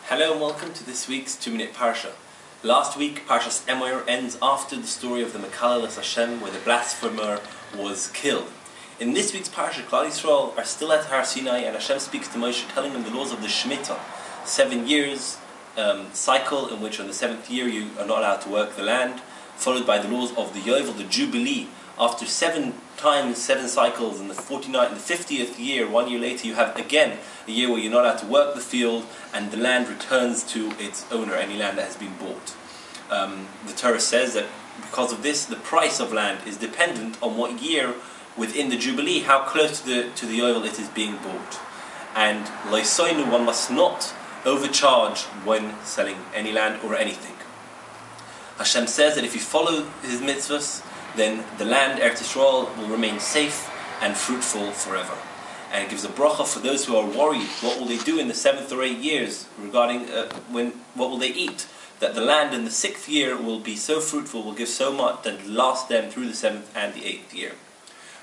Hello and welcome to this week's 2-Minute Parsha. Last week, Parshas Behar ends after the story of the Mekalalus Hashem, where the blasphemer was killed. In this week's Parsha, Klal Yisrael are still at Har Sinai, and Hashem speaks to Moshe, telling him the laws of the Shemitah, 7 years cycle in which on the 7th year you are not allowed to work the land, followed by the laws of the Yovel, the Jubilee. After 7 times, 7 cycles, in the 49th and the 50th year, 1 year later, you have again a year where you're not allowed to work the field and the land returns to its owner, any land that has been bought. The Torah says that because of this, the price of land is dependent on what year within the Jubilee, how close to the Yovel it is being bought. And Loisoinu, one must not overcharge when selling any land or anything. Hashem says that if you follow His mitzvahs, then the land, Eretz Yisrael, will remain safe and fruitful forever. And it gives a bracha for those who are worried, what will they do in the 7th or 8th years regarding what will they eat? That the land in the 6th year will be so fruitful, will give so much that it lasts them through the 7th and the 8th year.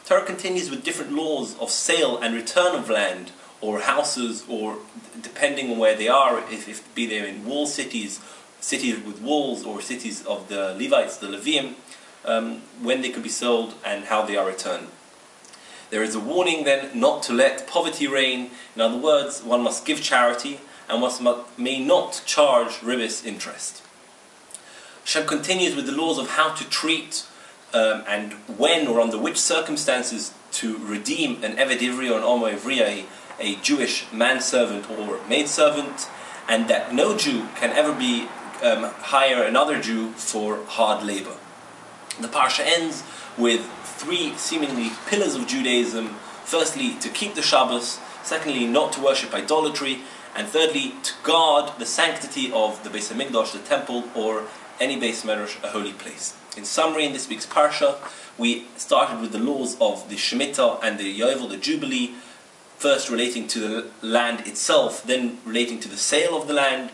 Torah continues with different laws of sale and return of land or houses, or depending on where they are, if be they in wall cities with walls, or cities of the Levites, the Leviim, when they could be sold and how they are returned. There is a warning then not to let poverty reign. In other words, one must give charity and one may not charge ribis interest. Hashem continues with the laws of how to treat and when or under which circumstances to redeem an Eved Ivri or an Omo Ivri, a Jewish manservant or maidservant, and that no Jew can ever be hire another Jew for hard labor. The Parsha ends with 3 seemingly pillars of Judaism. Firstly, to keep the Shabbos. Secondly, not to worship idolatry. And thirdly, to guard the sanctity of the Beis HaMikdash, the temple, or any Beis Medrash, a holy place. In summary, in this week's Parsha, we started with the laws of the Shemitah and the Yovel, the Jubilee, first relating to the land itself, then relating to the sale of the land.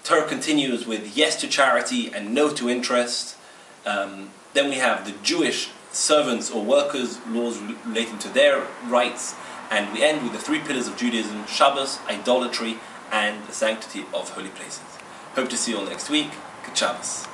Torah continues with yes to charity and no to interest. Then we have the Jewish servants or workers, laws relating to their rights, and we end with the 3 pillars of Judaism: Shabbos, idolatry, and the sanctity of holy places. Hope to see you all next week. Good Shabbos.